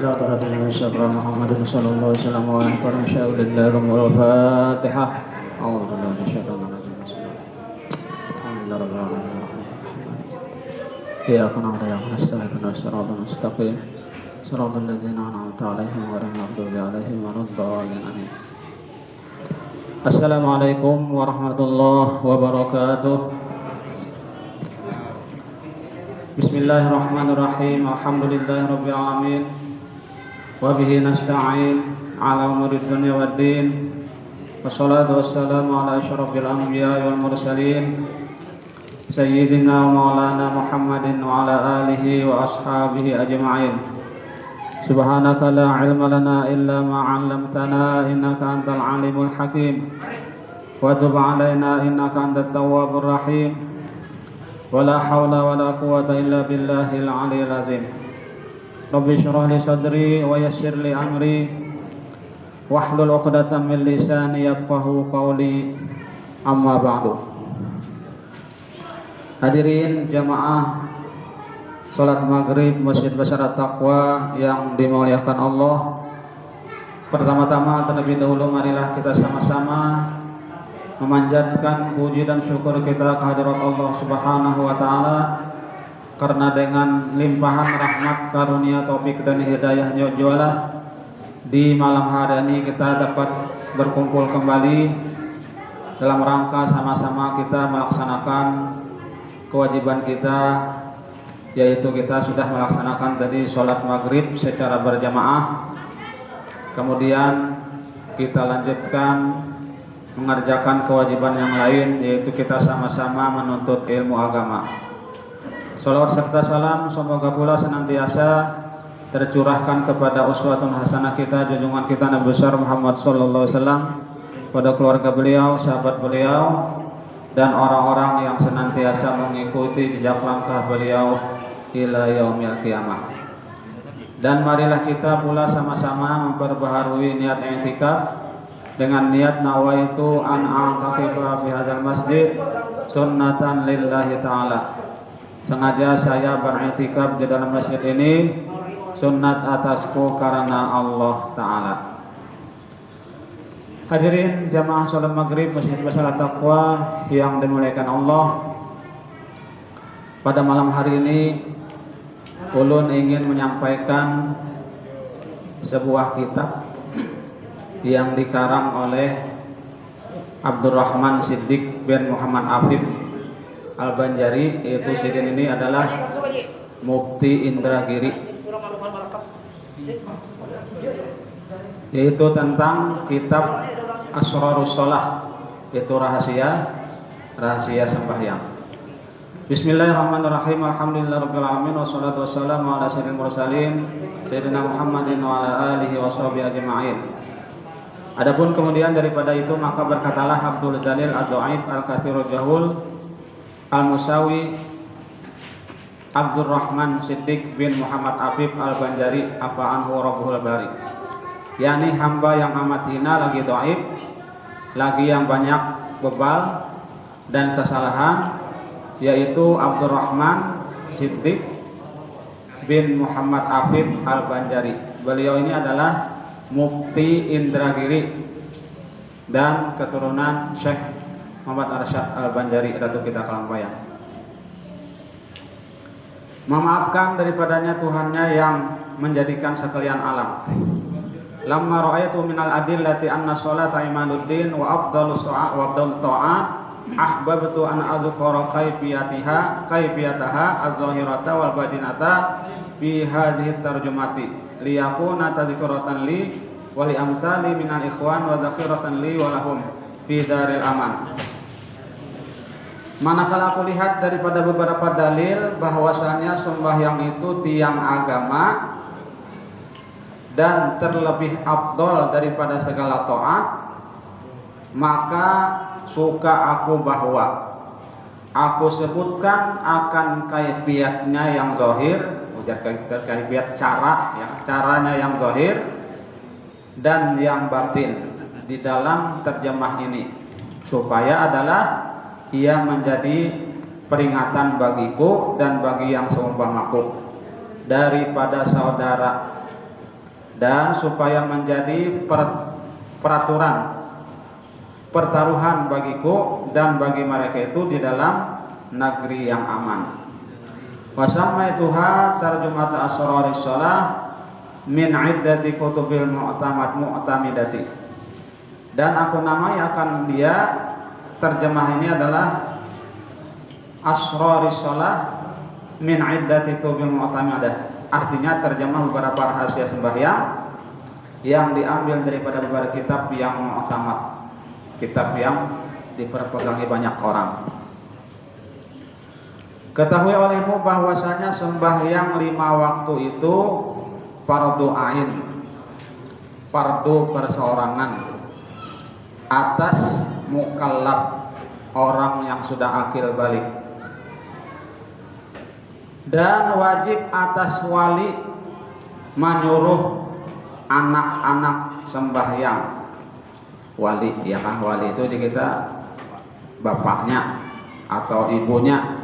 لا طرد من شر محمد صلى الله عليه وسلم وأكبر من شر الله والفاتحة. أعوذ بالله من الشيطان الرجيم. الحمد لله رب العالمين. إياك نعبد وإياك نستعين اهدنا الصراط المستقيم صراط الذين أنعمت عليهم غير المغضوب عليهم ولا الضالين آمين. Assalamualaikum warahmatullahi wabarakatuh. Bismillahirrahmanirrahim. Alhamdulillahirabbil alamin. Wa bihi nasta'in ala umurid dunya waddin. Wassalatu wassalamu ala asyrafil anbiya'i wal mursalin sayyidina wa maulana Muhammadin wa ala alihi wa ashabihi ajma'in. Subhanaka la ilma lana illa ma 'allamtana innaka antal alimul hakim. Wa tub 'alaina innaka antat tawwabur rahim. Wa la haula wa la quwwata illa billahil 'aliyyil 'azim. Rabbi shrah li sadri wa yassir li amri wahlul 'uqdatam min lisani yafqahu qawli. Amma ba'du. Hadirin jamaah salat maghrib Masjid Besar At-Taqwa yang dimuliakan Allah. Pertama-tama terlebih dahulu marilah kita sama-sama memanjatkan puji dan syukur kita kehadirat Allah Subhanahu wa taala, karena dengan limpahan rahmat, karunia, taufik dan hidayahnya jualah di malam hari ini kita dapat berkumpul kembali dalam rangka sama-sama kita melaksanakan kewajiban kita, yaitu kita sudah melaksanakan tadi sholat maghrib secara berjamaah. Kemudian kita lanjutkan mengerjakan kewajiban yang lain, yaitu kita sama-sama menuntut ilmu agama. Shalawat serta salam semoga pula senantiasa tercurahkan kepada uswatun hasanah kita, junjungan kita Nabi besar Muhammad sallallahu alaihi wasallam, pada keluarga beliau, sahabat beliau, dan orang-orang yang senantiasa mengikuti jejak langkah beliau ila yaumil qiyamah. Dan marilah kita pula sama-sama memperbaharui niat i'tikaf dengan niat nawaitu an a'taqifa fi hadzal masjid sunnatan lillahi ta'ala. Sengaja saya beriktikaf di dalam masjid ini sunnat atasku karena Allah Ta'ala. Hadirin jamaah salat maghrib Masjid Besar At-Taqwa yang dimuliakan Allah, pada malam hari ini ulun ingin menyampaikan sebuah kitab yang dikarang oleh Abdurrahman Siddiq bin Muhammad Afif Al-Banjari, yaitu sidin ini adalah Mufti Indragiri, yaitu tentang kitab Asrarus Shalah, yaitu rahasia sembahyang. Bismillahirrahmanirrahim. Alhamdulillahirabbil alamin wassalatu wassalamu ala sayyidil mursalin sayyidina Muhammadin wa ala alihi washabihi ajma'in. Adapun kemudian daripada itu maka berkatalah Abdul Jalil Ad-Dhaif Al-Katsirul Jahul Al-Musawi Abdurrahman Siddiq bin Muhammad Afif Al-Banjari afa'anhu Rabbul Bari, yakni hamba yang amat hina, lagi dhaif, lagi yang banyak bebal dan kesalahan, yaitu Abdurrahman Siddiq bin Muhammad Afif Al-Banjari. Beliau ini adalah Mufti Indragiri dan keturunan Syekh Muhammad Arsyad Al-Banjari Ratu kita Kalampayang. Memaafkan daripadanya Tuhannya yang menjadikan sekalian alam. Lamma ra'aitu minal adillati anna sholata imaduddin wa afdalus wa afdalus ta'at ahbabtu an azkura kayfiyataha az-zahirata wal batinata fi hadhihi tarjumati liyakuna tazkiratan li wa li amsali minal ikhwan wa zakhiratan li wa lahum fi daril aman. Manakala aku lihat daripada beberapa dalil bahwasanya sembahyang itu tiang agama dan terlebih afdol daripada segala taat, maka suka aku bahwa aku sebutkan akan kaifiatnya yang zahir, kaifiat caranya yang zahir dan yang batin di dalam terjemah ini, supaya adalah ia menjadi peringatan bagiku dan bagi yang seumpamaku daripada saudara dan supaya menjadi peraturan pertaruhan bagiku dan bagi mereka itu di dalam negeri yang aman. Wa sammaituha tarjumat asraris shalah min iddati kutubil mu'tamidati. Dan aku namai akan dia, terjemah ini adalah asraris shalah min iddati kutubil mu'tamidah. Artinya terjemah beberapa rahasia sembahyang yang diambil daripada beberapa kitab yang mu'tamad, kitab yang diperpegangi banyak orang. Ketahui olehmu bahwasanya sembahyang 5 waktu itu fardu ain, fardu perseorangan atas mukallaf, orang yang sudah akil balik, dan wajib atas wali menyuruh anak-anak sembahyang. Wali, ya kan, wali itu di kita bapaknya atau ibunya,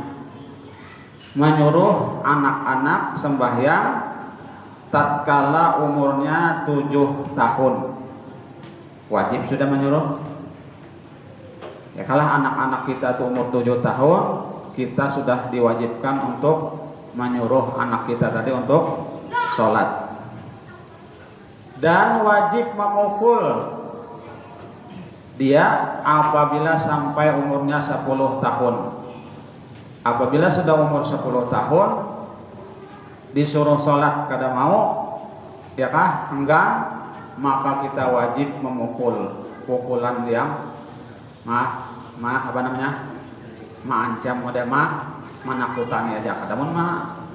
menyuruh anak-anak sembahyang tatkala umurnya 7 tahun. Wajib sudah menyuruh. Ya, kalau anak-anak kita itu umur 7 tahun, kita sudah diwajibkan untuk menyuruh anak kita tadi untuk sholat. Dan wajib memukul dia apabila sampai umurnya 10 tahun. Apabila sudah umur 10 tahun disuruh sholat kada mau, ya kah, enggan, maka kita wajib memukul pukulan yang mengancam, model menakutani aja, kada mun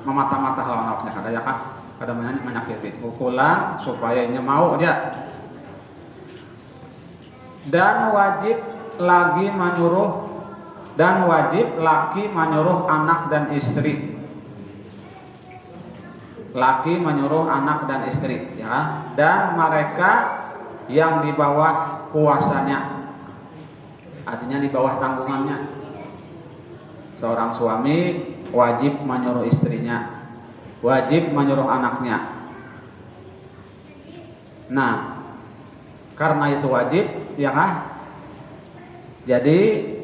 memata-mata lawan awaknya, kada ya kah, kada menyakiti, pukulan supaya ini mau dia. Dan wajib lagi menyuruh, dan wajib laki menyuruh anak dan istri, laki menyuruh anak dan istri, ya, dan mereka yang di bawah kuasanya, artinya di bawah tanggungannya. Seorang suami wajib menyuruh istrinya, wajib menyuruh anaknya. Nah, karena itu wajib, ya kan? Jadi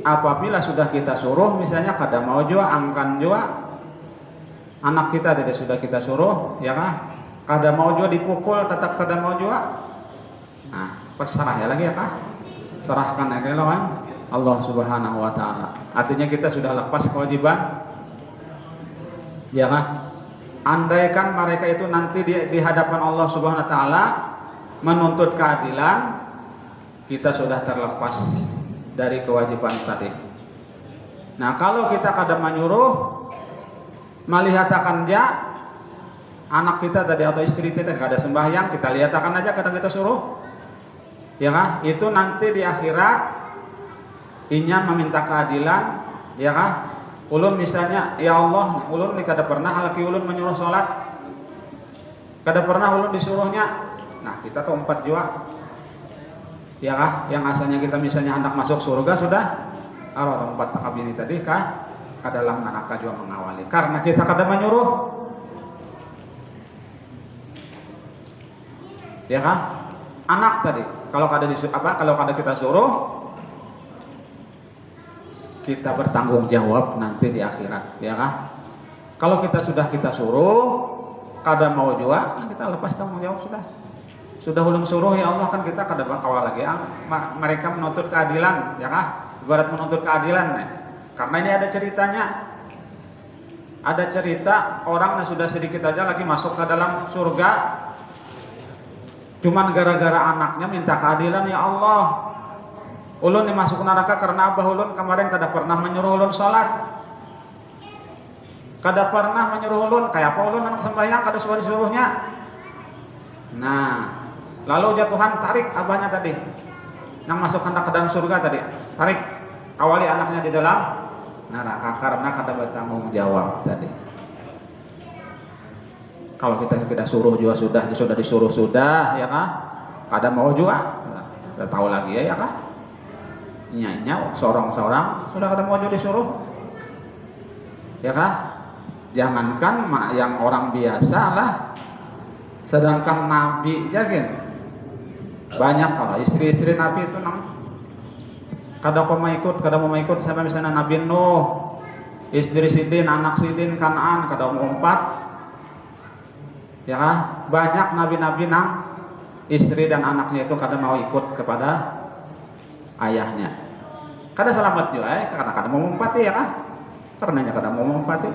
apabila sudah kita suruh, misalnya kada mau juga, angkan juga anak kita tidak sudah kita suruh, ya kan? Kada mau juga dipukul, tetap kada mau juga. Nah, peserah ya lagi, ya kan? Serahkan aja lawan Allah Subhanahu wa taala. Artinya kita sudah lepas kewajiban, ya kan? Andaikan mereka itu nanti di hadapan Allah Subhanahu wa taala menuntut keadilan, kita sudah terlepas dari kewajiban tadi. Nah, kalau kita kadang menyuruh, melihatkan dia anak kita tadi atau istri kita kada sembahyang, kita lihatkan aja, kadang kita suruh, ya kan? Itu nanti di akhirat inya meminta keadilan, ya kan? Ulun misalnya, ya Allah, ulun ni kada pernah laki ulun menyuruh sholat, kada pernah ulun disuruhnya. Nah, kita tuh 4 jua, ya kah? Yang asalnya kita misalnya hendak masuk surga sudah, kalau 4 takabini tadi kah? Kadalam neraka juga mengawali. Karena kita kada menyuruh, ya kah? Anak tadi, kalau kada kalau kada kita suruh, kita bertanggung jawab nanti di akhirat, ya kah? Kalau kita suruh, kada mau juga, kita lepas tanggung jawab sudah. Sudah ulun suruh, ya Allah, kan kita kada bakal lagi. Mereka menuntut keadilan, ya kah? Ibarat menuntut keadilan, nih. Karena ini ada ceritanya. Ada cerita orang yang sudah sedikit aja lagi masuk ke dalam surga, cuman gara-gara anaknya minta keadilan, ya Allah, ulun dimasuk neraka karena abah ulun kemarin kada pernah menyuruh ulun sholat, kada pernah menyuruh ulun, kayak apa ulun anak sembahyang kada suruh disuruhnya. Nah, lalu Tuhan tarik abahnya tadi, yang masuk hendak ke dalam surga tadi, tarik kawali anaknya di dalam neraka karena kada bertanggung jawab tadi. Kalau kita suruh juga sudah disuruh sudah, ya kah? Kada mau juga, kita tahu lagi ya kah? Nyanyi seorang sudah kada mau juga disuruh, ya kah? Jangankan yang orang biasa lah, Sedangkan Nabi jakin banyak kalau istri-istri Nabi itu kada mau ikut sama misalnya Nabi Nuh, istri Sidin, anak Sidin, Kanaan, kada mau umpat. Ya, banyak nabi-nabi nang istri dan anaknya itu kada mau ikut kepada ayahnya. Kada selamat juga karena kada mau umpat ya kah? Karenanya kada mau umpat.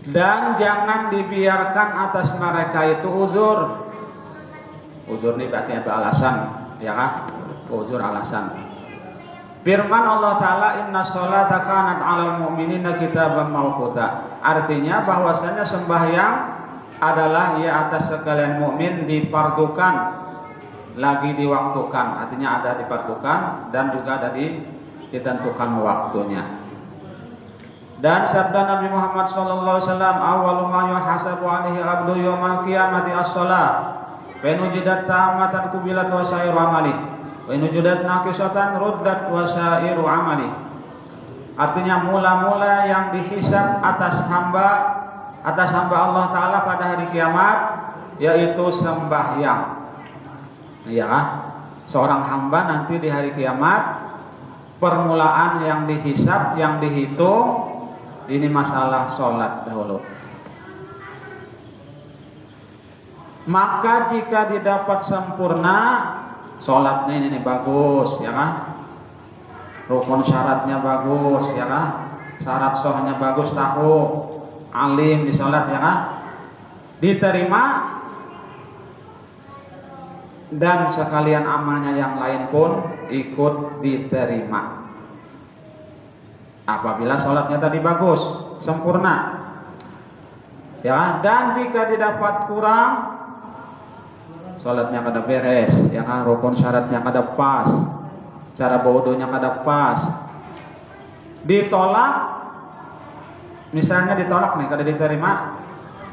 Dan jangan dibiarkan atas mereka itu uzur. Uzur ini berarti ada alasan, ya kan? Uzur alasan. Firman Allah Ta'ala, inna sholata kanat 'alal mu'minina kitaban mawquta. Artinya bahwasanya sembahyang adalah ya atas sekalian mukmin difardukan, lagi diwaktukan. Artinya ada difardukan dan juga ada ditentukan waktunya. Dan sabda Nabi Muhammad sallallahu alaihi wasallam, awwalu ma yuhasabu alaihi abdu yaumal qiyamati as-shalah. Fa in wujidat tamatan qubilat wa sa'iru amali. Wa in wujidat naqisatan ruddat wa sa'iru amali. Artinya mula-mula yang dihisab atas hamba Allah Taala pada hari kiamat yaitu sembahyang. Ya, seorang hamba nanti di hari kiamat permulaan yang dihisab, yang dihitung ini masalah sholat dahulu. Maka jika didapat sempurna sholatnya ini bagus, ya kan? Rukun syaratnya bagus, ya kan? Syarat sahnya bagus, tahu, alim di sholat, ya kan? Diterima dan sekalian amalnya yang lain pun ikut diterima. Apabila sholatnya tadi bagus, sempurna, ya. Dan jika didapat kurang, sholatnya kada beres, ya kan? Rukun syaratnya kada pas, cara baudonya kada pas, ditolak, misalnya ditolak nih, kada diterima,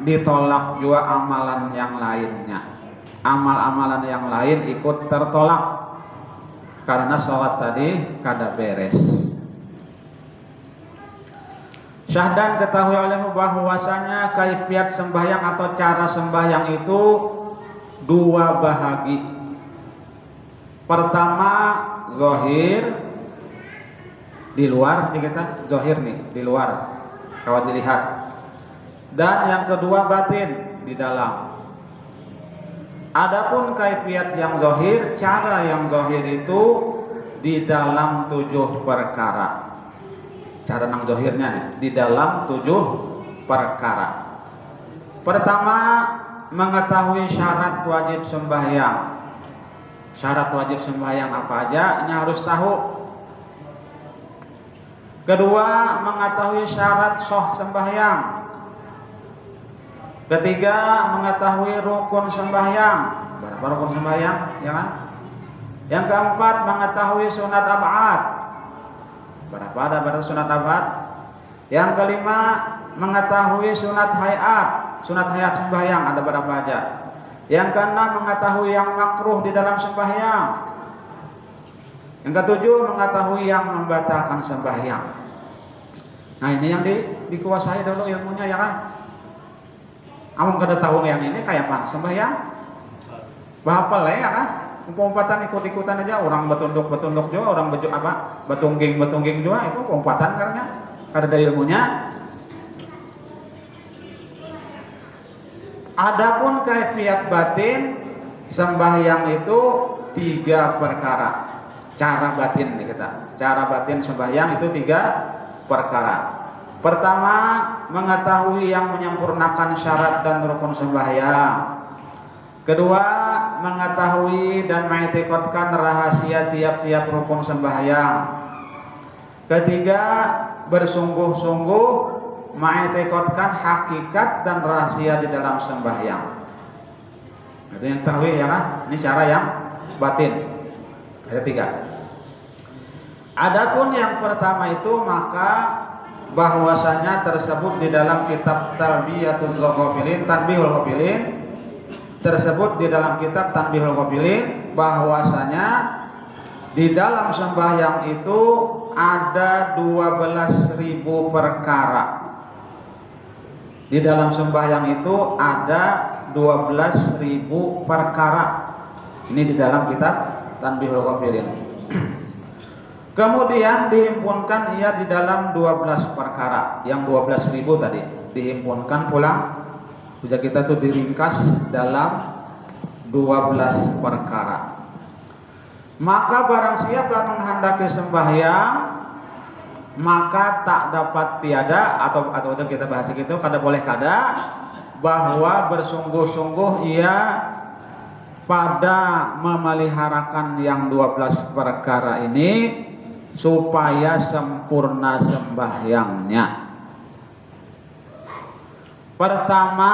ditolak juga amalan yang lainnya. Amal-amalan yang lain ikut tertolak karena sholat tadi kada beres. Syahdan ketahui olehmu bahwasanya kaifiat sembahyang atau cara sembahyang itu dua bahagi. Pertama zahir, di luar kita zahir nih, di luar kalau dilihat. Dan yang kedua batin, di dalam. Adapun kaifiat yang zahir, cara yang zahir itu di dalam 7 perkara. Cara nang zahirnya nih, di dalam 7 perkara. Pertama, mengetahui syarat wajib sembahyang. Syarat wajib sembahyang apa aja, ini harus tahu. Kedua, mengetahui syarat sah sembahyang. Ketiga, mengetahui rukun sembahyang. Berapa rukun sembahyang? Ya kan? Yang keempat, mengetahui sunat ab'ad. Berapa ada sunat ab'ad? Yang kelima, mengetahui sunat hayat. Sunat hayat sembahyang ada berapa aja? Yang keenam, mengetahui yang makruh di dalam sembahyang. Yang ketujuh, mengetahui yang membatalkan sembahyang. Nah, ini yang dikuasai dulu ilmunya, ya kan? Amun kada tahu yang ini kayak apa sembahyang? Bahapal ya kan? Umpatan ikut-ikutan aja, orang betunduk juga, orang betungging juga, itu umpatan karena kada ada ilmunya. Adapun kaifiat batin sembahyang itu 3 perkara. Cara batin nih kita. Cara batin sembahyang itu 3 perkara. Pertama, mengetahui yang menyempurnakan syarat dan rukun sembahyang. Kedua, mengetahui dan mengiktikadkan rahasia tiap-tiap rukun sembahyang. Ketiga, bersungguh-sungguh mengiktikadkan hakikat dan rahasia di dalam sembahyang. Itu yang tahu ya kan? Ini cara yang batin. Ada 3. Adapun yang pertama itu maka bahwasanya tersebut di dalam kitab Tarbiyatuz Ghafilin, Tanbihul Ghafilin, tersebut di dalam kitab Tanbihul Ghafilin bahwasanya di dalam sembahyang itu ada 12.000 perkara. Di dalam sembahyang itu ada 12.000 perkara. Ini di dalam kitab Tanbihul Ghafilin. Kemudian dihimpunkan ia di dalam 12 perkara. Yang 12.000 tadi dihimpunkan pulang. Bisa kita tuh diringkas dalam 12 perkara. Maka barang siapa menghendaki sembahyang, maka tak dapat tiada atau kita bahas gitu, kada boleh kada, bahwa bersungguh-sungguh ia pada memeliharakan yang 12 perkara ini supaya sempurna sembahyangnya. Pertama,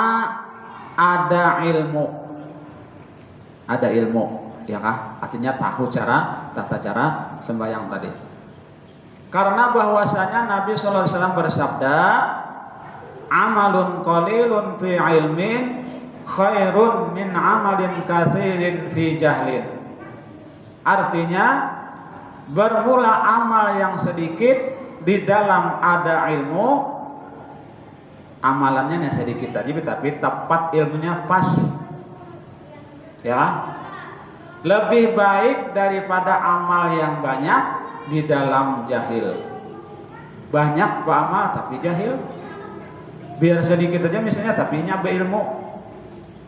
ada ilmu, ya kah? Artinya tahu tata cara sembahyang tadi. Karena bahwasanya Nabi SAW bersabda, amalun qalilun fi ilmin khairun min amalin katsirin fi jahlin. Artinya bermula amal yang sedikit di dalam ada ilmu, amalannya yang sedikit tadi tapi tepat ilmunya pas, ya, lebih baik daripada amal yang banyak di dalam jahil. Banyak beramal tapi jahil, biar sedikit aja misalnya tapi nya berilmu,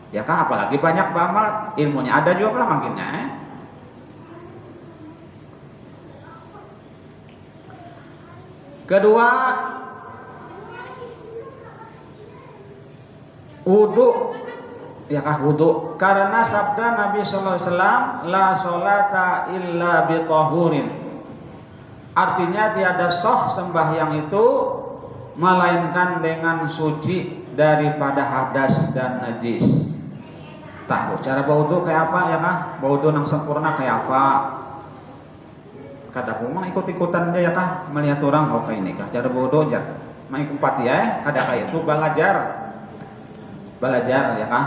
ya kan? Apalagi banyak beramal ilmunya ada juga lah makinnya. Kedua, wudu, ya kah wudu? Karena sabda Nabi sallallahu alaihi wasallam, la sholata illa bi tahurin. Artinya tiada sah sembahyang itu melainkan dengan suci daripada hadas dan najis. Tahu cara berwudu kayak apa ya kah? Berwudu yang sempurna kayak apa? Kada kumang ikut-ikutan aja ya kah? Melihat orang oh kayak ini kah cara berwudu aja. Mai kumpat ya, kada kayak itu belajar ya kah?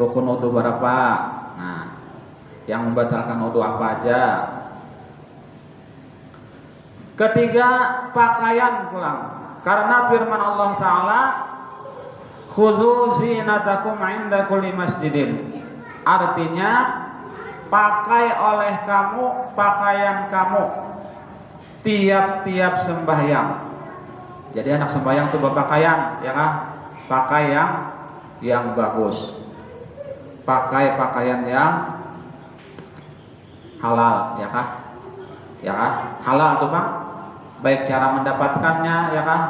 Rukun wudu berapa? Nah, yang membatalkan wudu apa aja? Ketiga, pakaian pulang. Karena firman Allah Ta'ala, khudzu zinatakum 'inda kulli masjidin. Artinya, pakai oleh kamu pakaian kamu tiap-tiap sembahyang. Jadi anak sembahyang itu berpakaian, ya kan? Pakai yang bagus. Pakai pakaian yang halal, ya kan? Ya kan? Halal tuh, Bang. Baik cara mendapatkannya, ya kan?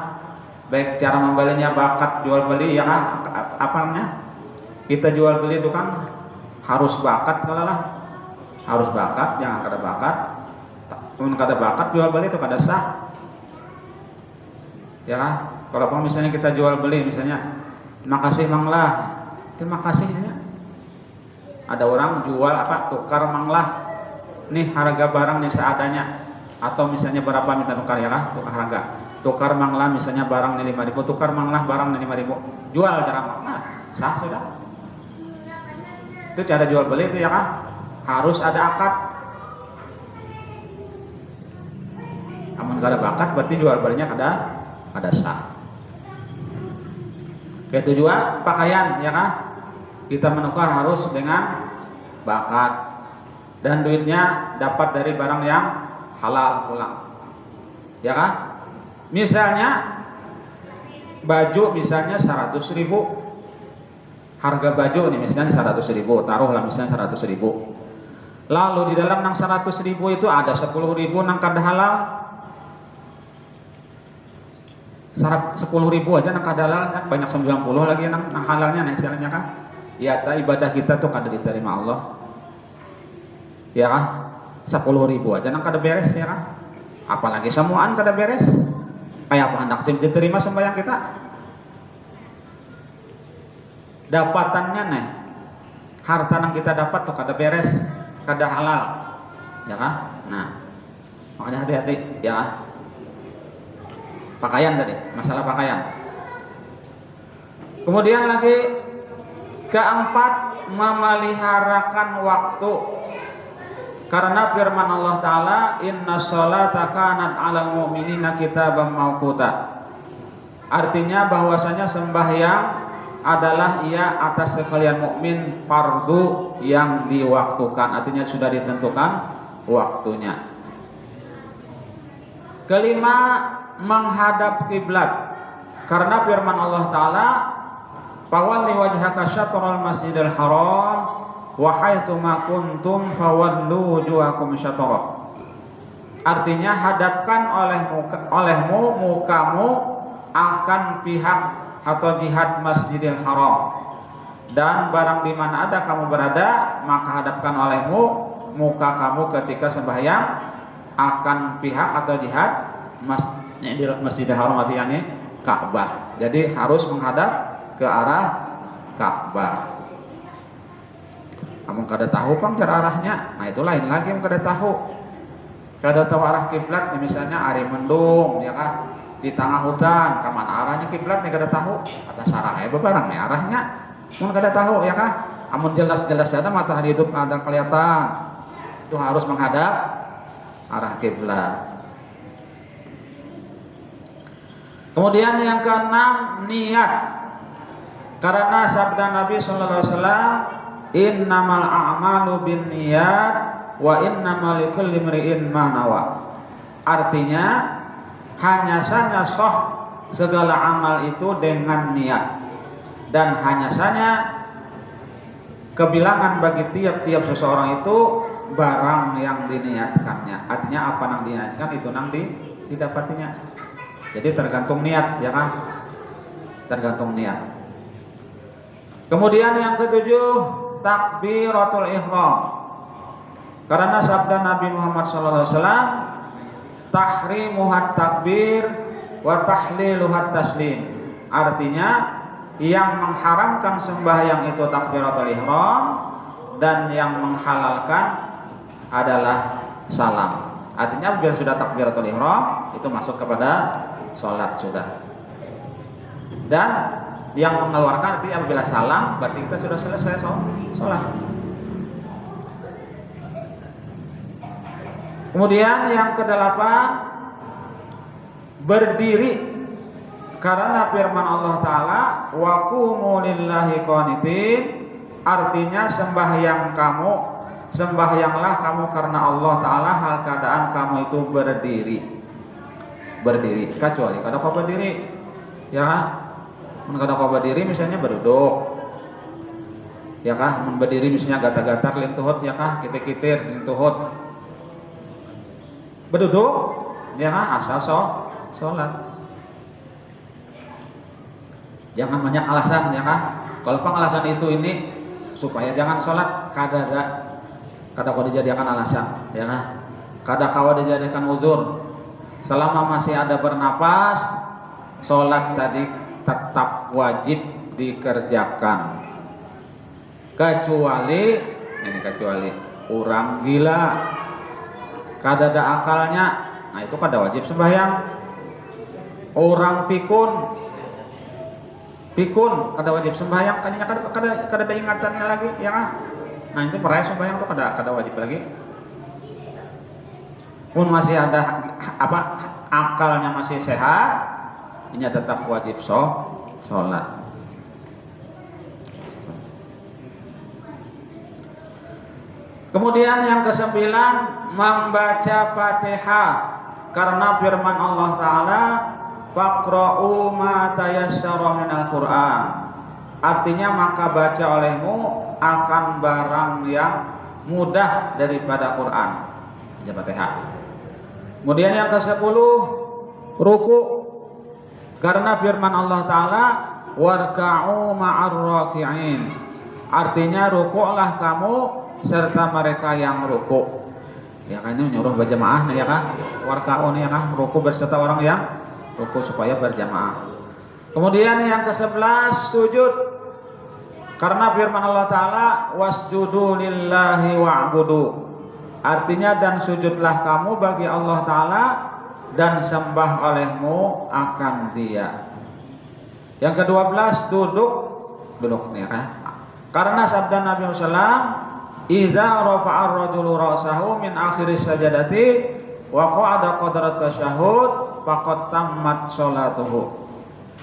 Baik cara membelinya, bakat jual beli, ya kan? Apanya? Kita jual beli itu kan harus bakat kalau lah. Harus bakat, jangan kada bakat. Kada bakat jual beli itu kada sah. Ya kan? Kalau misalnya kita jual beli misalnya, makasih Mang lah. Terima kasih ya. Ada orang jual apa? Tukar Mang lah. Nih harga barang nih seadanya. Atau misalnya berapa minta tukar ya lah, tukar harga. Tukar Mang lah misalnya barang nih 5.000, tukar Mang lah barang nih 5.000. Jual cara Mang lah. Sah sudah. Itu cara jual beli itu ya kan? Harus ada akad. Amun kada bakat berarti jual belinya kada sah. Itu juga pakaian ya kan? Kita menukar harus dengan bakat dan duitnya dapat dari barang yang halal pulang. Ya kan? Misalnya baju misalnya 100.000. Harga baju nih misalnya 100.000, taruhlah misalnya 100.000. Lalu di dalam nang 100.000 itu ada 10.000 nang kada halal. 10.000 aja nang kada halal, banyak 90 lagi nang halalnya nih istilahnya kan. Ya ta ibadah kita tuh kada diterima Allah. Ya kan? 10.000 aja nang kada beres ya kan. Apalagi semuaan kada beres. Kayak apa hendak diterima sembahyang kita? Dapatannya nih, harta yang kita dapat tuh kada beres, kada halal, ya kan? Nah, makanya hati-hati, ya kan? Pakaian tadi, masalah pakaian. Kemudian lagi keempat, memeliharakan waktu. Karena firman Allah Ta'ala, inna sholata kanat 'alal mu'minina kitaban mawquta. Artinya bahwasanya sembahyang adalah ia atas sekalian mukmin fardu yang diwaktukan, artinya sudah ditentukan waktunya. Kelima, menghadap kiblat, karena firman Allah Ta'ala, fawalli wajhaka syatral masjidil haram wa haitsu ma kuntum fawallu wujuhakum syatrah. Artinya hadapkan olehmu mukamu akan pihak atau jihad Masjidil Haram, dan barang di mana ada kamu berada maka hadapkan olehmu muka kamu ketika sembahyang akan pihak atau jihad Masjidil Haram, artinya Ka'bah. Jadi harus menghadap ke arah Ka'bah. Kamu kada tahu pang cara arahnya, nah itu lain lagi yang kada tahu. Kada tahu arah kiblat, misalnya ari mendung, ya kah? Di tengah hutan, kemana arahnya kiblat nih kada tahu. Atas arahnya bebarang nih arahnya, mun kada tahu, ya kah? Amun jelas-jelas ada matahari hidup ada kelihatan, itu harus menghadap arah kiblat. Kemudian yang keenam, niat. Karena sabda Nabi sallallahu alaihi wasallam, innamal a'malu binniyat wa innamal likulli imri'in ma nawa. Artinya hanya saja sah segala amal itu dengan niat, dan hanya saja kebilangan bagi tiap-tiap seseorang itu barang yang diniatkannya. Artinya apa yang diniatkan itu nang didapatinya. Jadi tergantung niat, ya kan? Tergantung niat. Kemudian yang ketujuh, takbiratul ihram. Karena sabda Nabi Muhammad SAW, tahrimuhat takbir wa tahliluhat taslim. Artinya yang mengharamkan sembahyang itu takbiratul ihram, dan yang menghalalkan adalah salam. Artinya bila sudah takbiratul ihram itu masuk kepada sholat sudah. Dan yang mengeluarkan arti apabila salam berarti kita sudah selesai sholat. Kemudian yang kedelapan, berdiri, karena firman Allah Ta'ala, wa qumu lillahi qanitin. Artinya sembahyanglah kamu karena Allah Ta'ala hal keadaan kamu itu berdiri, kecuali kada kau berdiri, ya. Kada kau berdiri misalnya berduduk, ya kah? Berdiri misalnya gatak-gatak lintuhut, ya kah? Kitir-kitir lintuhut. Berduduk, ya kah? Asal sholat. Jangan banyak alasan, ya kah? Kalau pengalasan itu ini supaya jangan sholat, kada kau dijadikan alasan, ya kah? Kada kau dijadikan uzur. Selama masih ada bernapas, sholat tadi tetap wajib dikerjakan. Kecuali orang gila, kada ada akalnya, nah itu kada wajib sembahyang. Orang pikun kada wajib sembahyang, kada ada ingatannya lagi, ya kan? Nah itu peraya sembahyang itu kada wajib lagi. Pun masih ada akalnya masih sehat, ini tetap wajib sholat. Kemudian yang kesembilan, membaca Fatihah, karena firman Allah Ta'ala, faqra'u ma tayassara minal Qur'an. Artinya maka baca olehmu akan barang yang mudah daripada Quran. Baca Fatihah. Kemudian yang ke-10, ruku, karena firman Allah Ta'ala, warka'u ma'ar raki'in. Artinya rukuklah kamu serta mereka yang ruku. Ya kan ini menyuruh berjamaah, ya kan? Warka'u nih, ya kan? Ruku berserta orang yang ruku supaya berjamaah. Kemudian yang ke-11, sujud, karena firman Allah Ta'ala, wasjudu lillahi wa'budu. Artinya dan sujudlah kamu bagi Allah Ta'ala dan sembah olehmu akan Dia. Yang ke-12, duduk nih, karena sabda Nabi SAW, idza rafa'a ar-rajulu ra'sahu min akhiris sajadati wa qa'ada qadrat tasyahhud faqad tammat sholatuhu.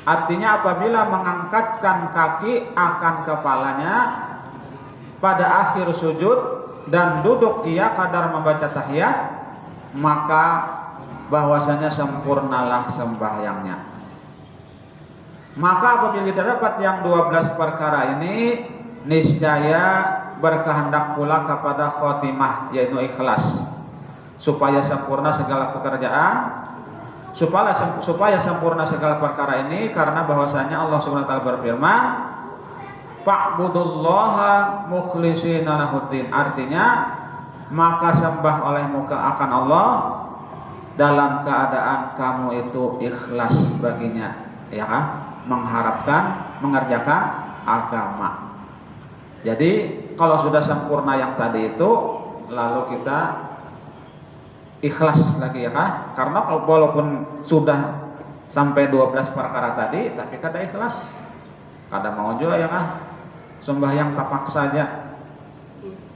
Artinya apabila mengangkatkan kaki akan kepalanya pada akhir sujud dan duduk ia kadar membaca tahiyat, maka bahwasanya sempurnalah sembahyangnya. Maka apabila terdapat yang 12 perkara ini, niscaya berkehendak pula kepada khotimah, yaitu ikhlas, supaya sempurna segala pekerjaan, supaya sempurna segala perkara ini, karena bahwasanya Allah Subhanahu wa taala berfirman, fa'budullaha mukhlishina lahuddin. Artinya, maka sembah olehmu akan Allah dalam keadaan kamu itu ikhlas baginya, ya kan? Mengharapkan mengerjakan agama. Jadi kalau sudah sempurna yang tadi itu, lalu kita ikhlas lagi, ya kan? Karena kalau walaupun sudah sampai 12 perkara tadi, tapi kada ikhlas, kada mau juga, ya kan? Sembahyang tapak saja.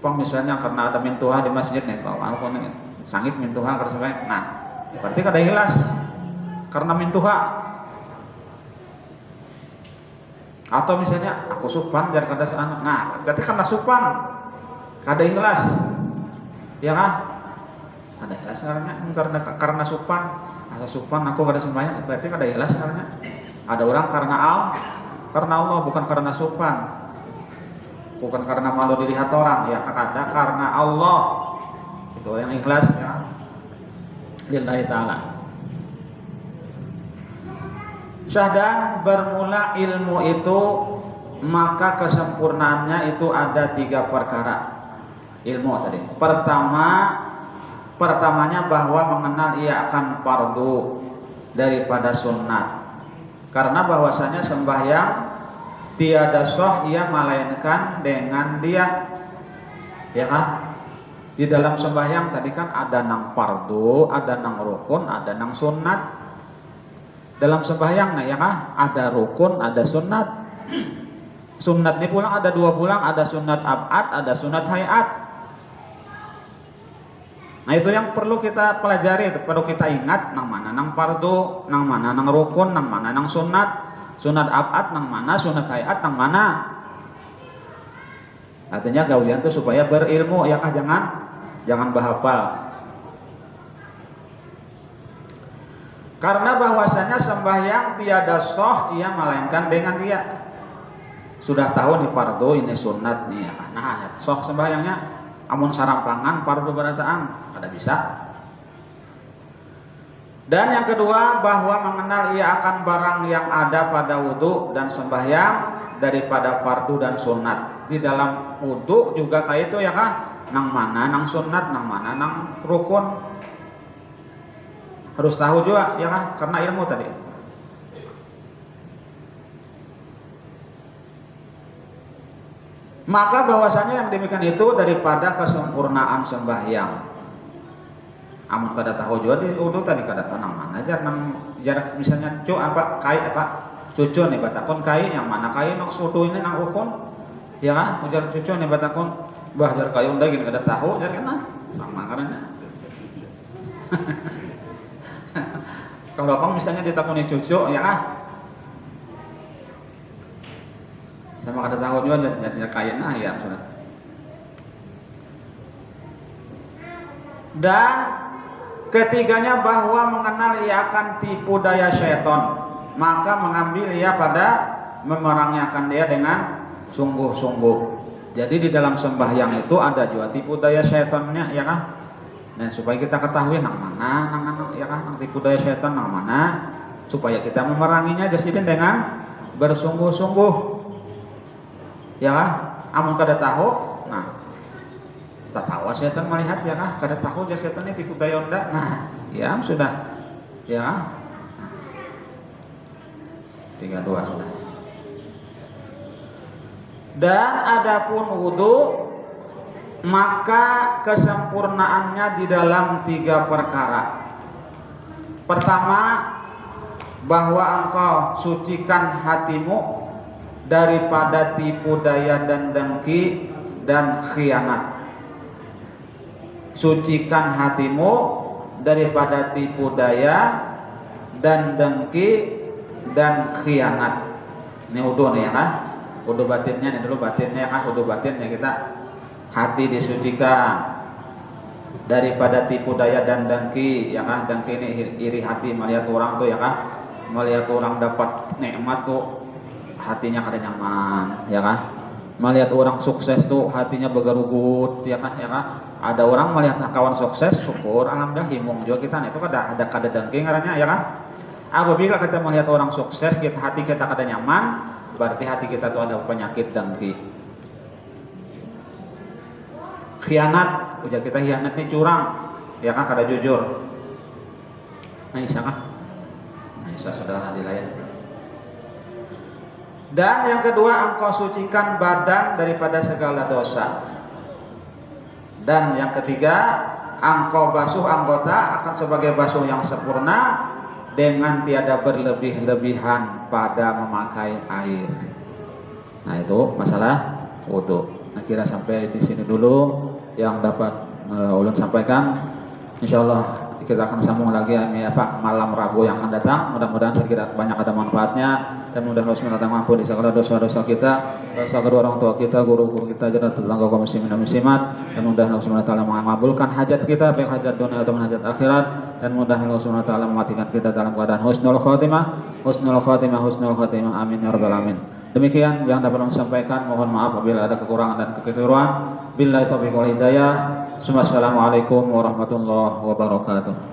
Misalnya karena ada mintuha di masjid nih, kalau sangit mintuha karena sembahyang. Nah, berarti kada ikhlas karena mintuha. Atau misalnya aku supan jadi kada seanak. Nah, berarti karena supan kada ikhlas, ya kan? Kada ikhlas karena supan. Asa supan aku kada sembahyang, berarti kada ikhlas karena ada orang karena Allah, bukan karena supan, bukan karena malu dilihat orang, ya kada karena Allah. Itu yang ikhlas, ya. Lillahi ta'ala. Dan bermula ilmu itu, maka kesempurnaannya itu ada 3 perkara. Ilmu tadi. Pertamanya bahwa mengenal ia akan fardu daripada sunnat. Karena bahwasanya sembahyang tiada sah ia melainkan dengan dia. Ya kan? Di dalam sembahyang tadi kan ada nang fardu, ada nang rukun, ada nang sunnat. Dalam sembahyang, nah ya kan, ada rukun, ada sunat. Sunat ini pulang ada 2 pulang, ada sunat abad, ada sunat hayat. Nah itu yang perlu kita pelajari, perlu kita ingat, nang mana nang fardu, nang mana nang rukun, nang mana nang sunat, sunat abad nang mana, sunat hayat nang mana. Artinya gawian itu supaya berilmu, ya kah, jangan bahapal. Karena bahwasanya sembahyang tiada sah ia melainkan dengan dia. Sudah tahu nih fardu, ini sunat nih, ya. Nah, sah sembahyangnya amun sarampangan fardu barataan kada bisa. Dan yang kedua, bahwa mengenal ia akan barang yang ada pada wudu dan sembahyang daripada fardu dan sunat. Di dalam wudu juga kayak itu, ya kan? Nang mana nang sunat, nang mana nang rukun. Harus tahu juga, ya kan? Karena ilmu tadi. Maka bahwasanya yang demikian itu daripada kesempurnaan sembahyang. Amun kada tahu juga di wudu tadi kada tahu nang mana aja nang jarak, misalnya kai cucu nih batakon kai yang mana kai nang wudu ini nang rukun, ya kan? Ujar cucu nih batakon bah jar kai unda gini kada tahu jar kana sama karena. Kalau kamu misalnya ditakuni cucu, ya kan? Sama kada tahu juga jadinya kaya, nah ya sudah. Dan ketiganya bahwa mengenal ia akan tipu daya syaitan, maka mengambil ia pada memerangi akan dia dengan sungguh-sungguh. Jadi di dalam sembahyang itu ada juga tipu daya syaitannya, ya kan? Nah, supaya kita ketahui nang mana ya kan, nang tipu daya syaitan nang mana, supaya kita memeranginya jadi dengan bersungguh-sungguh. Ya kan? Amun kada tahu, nah tak tahu syaitan melihat, ya kan? Kada tahu jadi syaitan ini tipu daya ndak. Nah, ya sudah. Ya. Nah. 32 sudah. Dan adapun wudu, maka kesempurnaannya di dalam 3 perkara. Pertama, bahwa engkau sucikan hatimu daripada tipu daya dan dengki dan khianat. Sucikan hatimu daripada tipu daya dan dengki dan khianat. Ini wudu nih ya kah? Wudu batinnya nih dulu, batinnya ya kah? Wudu batinnya kita hati disucikan daripada tipu daya dan dengki ya kah? Dengki ini iri hati melihat orang tuh ya kah? Melihat orang dapat nikmat tuh hatinya kada nyaman ya kah? Melihat orang sukses tuh hatinya bergerugut ya kah? Ya kah? Ada orang melihat kawan sukses, syukur alhamdulillah himung juga kita itu ada kada dengki ngarannya ya kah? Apabila kita melihat orang sukses, hati kita kada nyaman, berarti hati kita tuh ada penyakit dengki. Khianat, ujar kita khianat ini curang, ya kan kada jujur. Nah isa kah? Nah isa saudara dilayan. Dan yang kedua, engkau sucikan badan daripada segala dosa. Dan yang ketiga, engkau basuh anggota akan sebagai basuh yang sempurna dengan tiada berlebih-lebihan pada memakai air. Nah itu masalah wudu. Nah kira sampai di sini dulu yang dapat ulun sampaikan. Insyaallah kita akan sambung lagi malam Rabu yang akan datang. Mudah-mudahan sedikit banyak ada manfaatnya dan mudah-mudahan Allah SWT mampu di segala dosa-dosa kita, dosa kedua orang tua kita, guru-guru kita, dan tetangga kaum muslimin dan muslimat, dan mudah-mudahan Allah SWT mengabulkan hajat kita, baik hajat dunia atau hajat akhirat, dan mudah-mudahan Allah SWT mematikan kita dalam keadaan husnul khotimah, amin ya rabbal alamin. Demikian yang dapat saya sampaikan, mohon maaf apabila ada kekurangan dan kekeliruan. Billahi taufiq wal hidayah. Assalamualaikum warahmatullahi wabarakatuh.